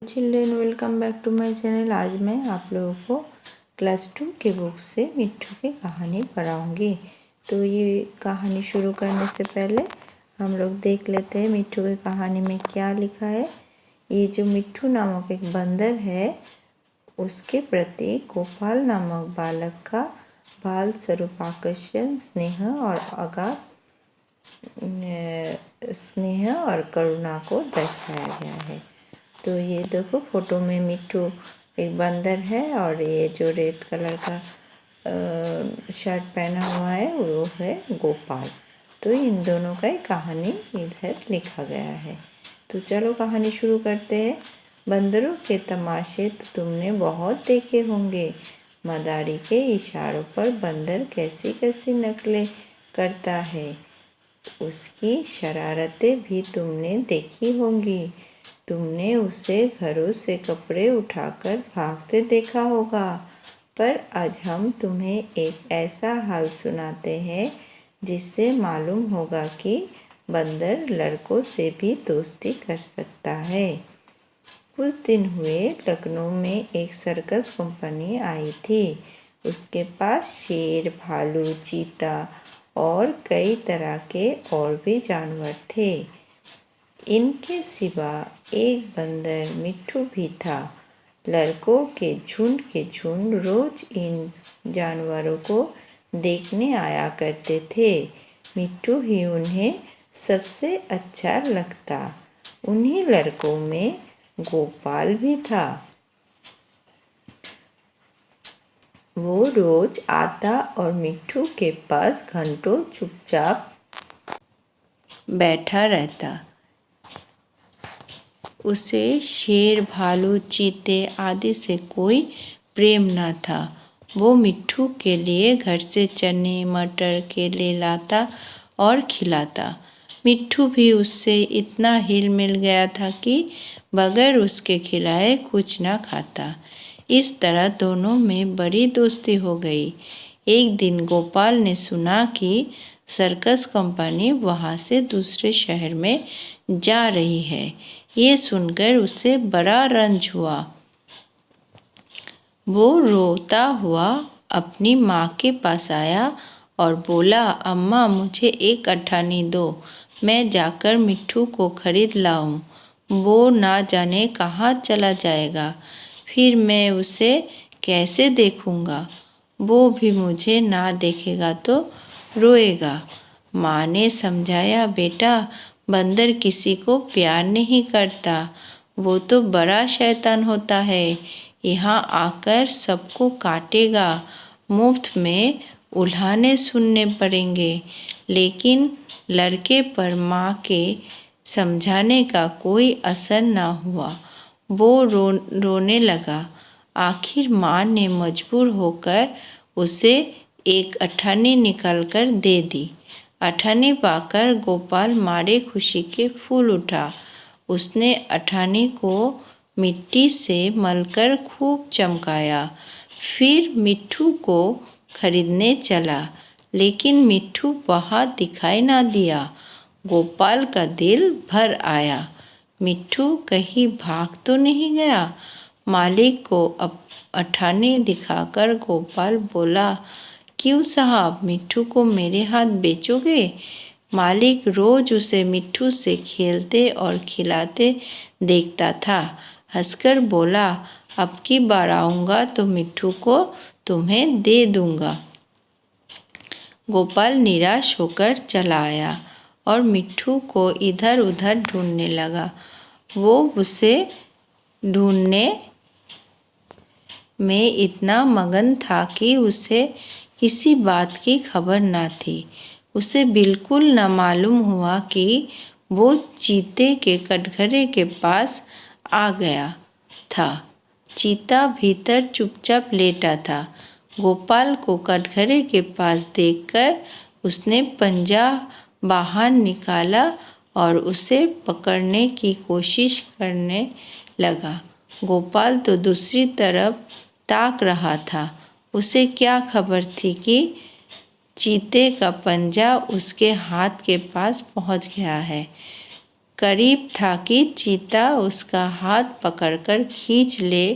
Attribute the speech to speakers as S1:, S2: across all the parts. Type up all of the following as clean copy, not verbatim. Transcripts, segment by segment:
S1: Children welcome back to my channel. आज मैं आप लोगों को क्लास 2 के बुक से मिट्ठू की कहानी पढ़ाऊंगी। तो ये कहानी शुरू करने से पहले हम लोग देख लेते हैं मिट्ठू की कहानी में क्या लिखा है। ये जो मिट्ठू नामक एक बंदर है, उसके प्रति गोपाल नामक बालक का बाल स्वरूप आकर्षण, स्नेह और करुणा को दर्शाया गया है। तो ये देखो फोटो में मिट्ठू एक बंदर है और ये जो रेड कलर का शर्ट पहना हुआ है वो है गोपाल। तो इन दोनों का ही कहानी इधर लिखा गया है। तो चलो कहानी शुरू करते हैं। बंदरों के तमाशे तो तुमने बहुत देखे होंगे। मदारी के इशारों पर बंदर कैसी कैसी नकलें करता है, उसकी शरारतें भी तुमने देखी होंगी। तुमने उसे घरों से कपड़े उठाकर भागते देखा होगा। पर आज हम तुम्हें एक ऐसा हाल सुनाते हैं जिससे मालूम होगा कि बंदर लड़कों से भी दोस्ती कर सकता है। कुछ दिन हुए, लखनऊ में एक सर्कस कंपनी आई थी। उसके पास शेर, भालू, चीता और कई तरह के और भी जानवर थे। इनके सिवा एक बंदर मिट्ठू भी था। लड़कों के झुंड रोज इन जानवरों को देखने आया करते थे। मिट्ठू ही उन्हें सबसे अच्छा लगता। उन्हीं लड़कों में गोपाल भी था। वो रोज आता और मिट्ठू के पास घंटों चुपचाप बैठा रहता। उसे शेर, भालू, चीते आदि से कोई प्रेम न था। वो मिट्ठू के लिए घर से चने, मटर, केले लाता और खिलाता। मिट्ठू भी उससे इतना हिल मिल गया था कि बगैर उसके खिलाए कुछ न खाता। इस तरह दोनों में बड़ी दोस्ती हो गई। एक दिन गोपाल ने सुना कि सर्कस कंपनी वहाँ से दूसरे शहर में जा रही है। ये सुनकर उसे बड़ा रंज हुआ। वो रोता हुआ अपनी माँ के पास आया और बोला, अम्मा मुझे एक अठानी दो, मैं जाकर मिट्ठू को खरीद लाऊं। वो ना जाने कहाँ चला जाएगा, फिर मैं उसे कैसे देखूंगा। वो भी मुझे ना देखेगा तो रोएगा। माँ ने समझाया, बेटा बंदर किसी को प्यार नहीं करता, वो तो बड़ा शैतान होता है। यहाँ आकर सबको काटेगा, मुफ्त में उल्हाने सुनने पड़ेंगे। लेकिन लड़के पर माँ के समझाने का कोई असर न हुआ। वो रोने लगा। आखिर माँ ने मजबूर होकर उसे एक अठानी निकाल कर दे दी। अठानी पाकर गोपाल मारे खुशी के फूल उठा। उसने अठानी को मिट्टी से मलकर खूब चमकाया। फिर मिट्ठू को खरीदने चला, लेकिन मिट्ठू वहाँ दिखाई ना दिया। गोपाल का दिल भर आया। मिट्ठू कहीं भाग तो नहीं गया। मालिक को अठानी दिखाकर गोपाल बोला, क्यों साहब, मिट्ठू को मेरे हाथ बेचोगे? मालिक रोज उसे मिट्ठू से खेलते और खिलाते देखता था। हंसकर बोला, अब की बार आऊँगा तो मिट्ठू को तुम्हें दे दूँगा। गोपाल निराश होकर चला आया और मिट्ठू को इधर उधर ढूंढने लगा। वो उसे ढूंढने में इतना मगन था कि उसे किसी बात की खबर न थी। उसे बिल्कुल न मालूम हुआ कि वो चीते के कटघरे के पास आ गया था। चीता भीतर चुपचाप लेटा था। गोपाल को कटघरे के पास देखकर उसने पंजा बाहर निकाला और उसे पकड़ने की कोशिश करने लगा। गोपाल तो दूसरी तरफ ताक रहा था। उसे क्या खबर थी कि चीते का पंजा उसके हाथ के पास पहुंच गया है। करीब था कि चीता उसका हाथ पकड़कर खींच ले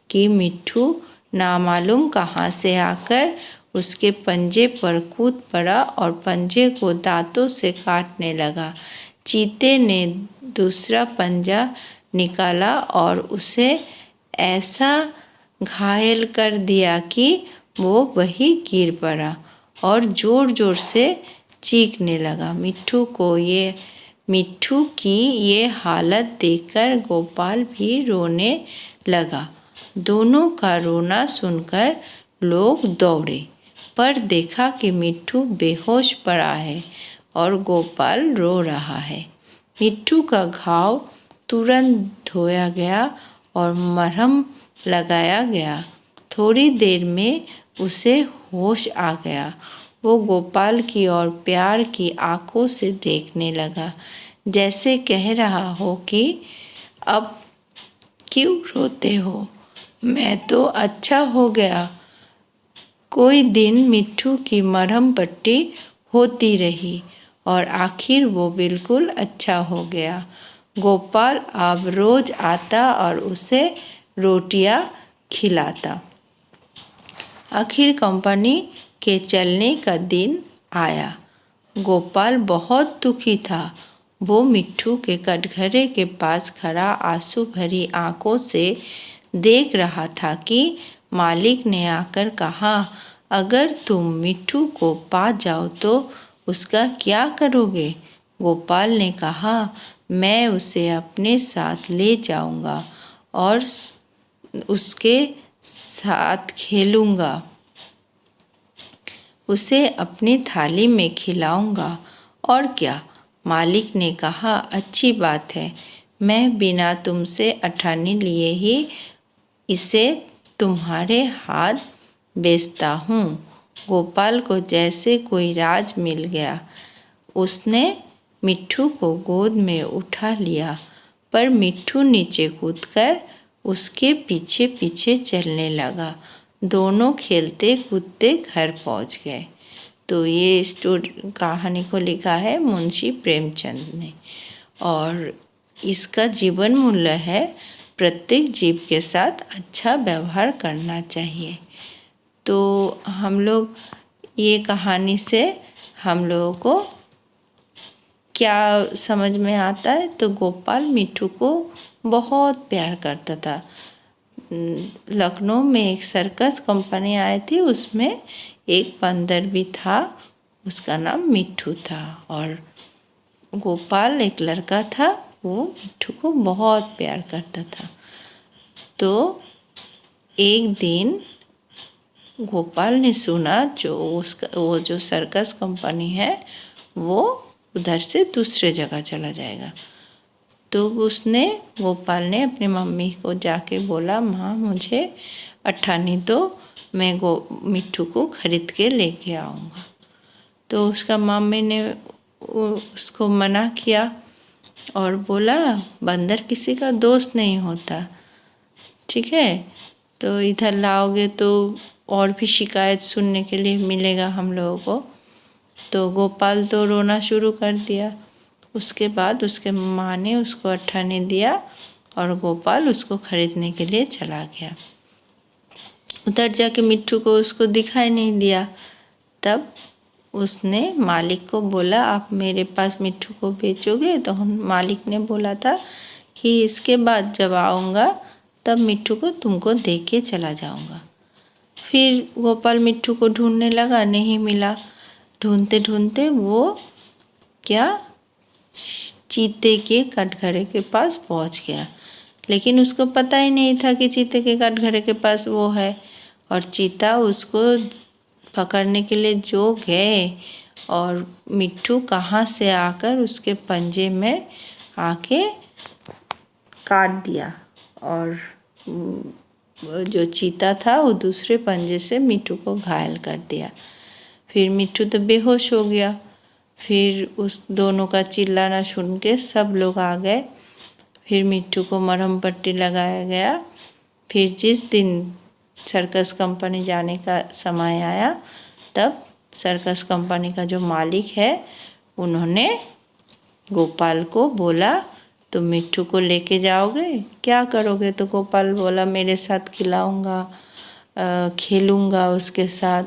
S1: कि मिट्ठू नामालूम कहाँ से आकर उसके पंजे पर कूद पड़ा और पंजे को दांतों से काटने लगा। चीते ने दूसरा पंजा निकाला और उसे ऐसा घायल कर दिया कि वो वहीं गिर पड़ा और ज़ोर ज़ोर से चीखने लगा। मिट्ठू की ये हालत देखकर गोपाल भी रोने लगा। दोनों का रोना सुनकर लोग दौड़े, पर देखा कि मिट्ठू बेहोश पड़ा है और गोपाल रो रहा है। मिट्ठू का घाव तुरंत धोया गया और मरहम लगाया गया। थोड़ी देर में उसे होश आ गया। वो गोपाल की ओर प्यार की आंखों से देखने लगा, जैसे कह रहा हो कि अब क्यों रोते हो, मैं तो अच्छा हो गया। कोई दिन मिट्ठू की मरहम पट्टी होती रही और आखिर वो बिल्कुल अच्छा हो गया। गोपाल अब रोज आता और उसे रोटियां खिलाता। आखिर कंपनी के चलने का दिन आया। गोपाल बहुत दुखी था। वो मिट्ठू के कटघरे के पास खड़ा आंसू भरी आंखों से देख रहा था कि मालिक ने आकर कहा, अगर तुम मिट्ठू को पा जाओ तो उसका क्या करोगे? गोपाल ने कहा, मैं उसे अपने साथ ले जाऊंगा और उसके साथ खेलूंगा, उसे अपनी थाली में खिलाऊंगा। और क्या? मालिक ने कहा, अच्छी बात है, मैं बिना तुमसे अठानी लिए ही इसे तुम्हारे हाथ बेचता हूँ। गोपाल को जैसे कोई राज मिल गया। उसने मिट्ठू को गोद में उठा लिया, पर मिट्ठू नीचे कूदकर उसके पीछे पीछे चलने लगा। दोनों खेलते कूदते घर पहुंच गए। तो ये कहानी को लिखा है मुंशी प्रेमचंद ने, और इसका जीवन मूल्य है प्रत्येक जीव के साथ अच्छा व्यवहार करना चाहिए। तो हम लोग ये कहानी से हम लोगों को क्या समझ में आता है, तो गोपाल मिट्ठू को बहुत प्यार करता था। लखनऊ में एक सर्कस कंपनी आई थी, उसमें एक बंदर भी था, उसका नाम मिट्ठू था। और गोपाल एक लड़का था, वो मिट्ठू को बहुत प्यार करता था। तो एक दिन गोपाल ने सुना वो जो सर्कस कंपनी है वो उधर से दूसरे जगह चला जाएगा। तो गोपाल ने अपनी मम्मी को जाके बोला, माँ मुझे अठानी दो, मैं मिट्ठू को खरीद के लेके आऊँगा। तो उसका मम्मी ने उसको मना किया और बोला, बंदर किसी का दोस्त नहीं होता, ठीक है, तो इधर लाओगे तो और भी शिकायत सुनने के लिए मिलेगा हम लोगों को। तो गोपाल तो रोना शुरू कर दिया। उसके बाद उसके माँ ने उसको अठानी दिया और गोपाल उसको खरीदने के लिए चला गया। उधर जाके मिट्ठू को उसको दिखाई नहीं दिया। तब उसने मालिक को बोला, आप मेरे पास मिट्ठू को बेचोगे? तो मालिक ने बोला था कि इसके बाद जब आऊँगा तब मिट्ठू को तुमको दे के चला जाऊँगा। फिर गोपाल मिट्ठू को ढूंढने लगा, नहीं मिला। ढूंढते ढूंढते वो चीते के कटघरे के पास पहुंच गया, लेकिन उसको पता ही नहीं था कि चीते के कटघरे के पास वो है। और चीता उसको पकड़ने के लिए जो गए और मिट्ठू कहाँ से आकर उसके पंजे में आके काट दिया, और जो चीता था वो दूसरे पंजे से मिट्ठू को घायल कर दिया। फिर मिट्ठू तो बेहोश हो गया। फिर उस दोनों का चिल्लाना सुन के सब लोग आ गए। फिर मिट्ठू को मरहम पट्टी लगाया गया। फिर जिस दिन सर्कस कंपनी जाने का समय आया, तब सर्कस कंपनी का जो मालिक है उन्होंने गोपाल को बोला तो मिट्ठू को लेके जाओगे, क्या करोगे? तो गोपाल बोला मेरे साथ खिलाऊंगा, खेलूंगा उसके साथ।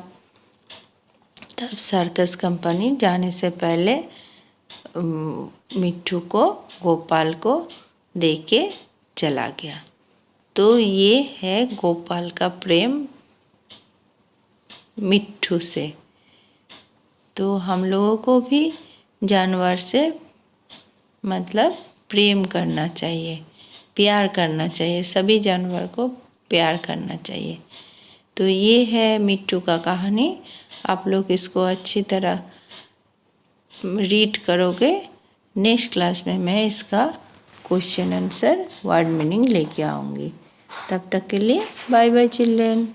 S1: तब सर्कस कंपनी जाने से पहले मिट्ठू को गोपाल को दे के चला गया। तो ये है गोपाल का प्रेम मिट्ठू से। तो हम लोगों को भी जानवर से मतलब प्रेम करना चाहिए, प्यार करना चाहिए, सभी जानवर को प्यार करना चाहिए। तो ये है मिट्ठू का कहानी। आप लोग इसको अच्छी तरह रीड करोगे। नेक्स्ट क्लास में मैं इसका क्वेश्चन आंसर वर्ड मीनिंग लेके आऊँगी। तब तक के लिए बाय बाय चिल्ड्रेन।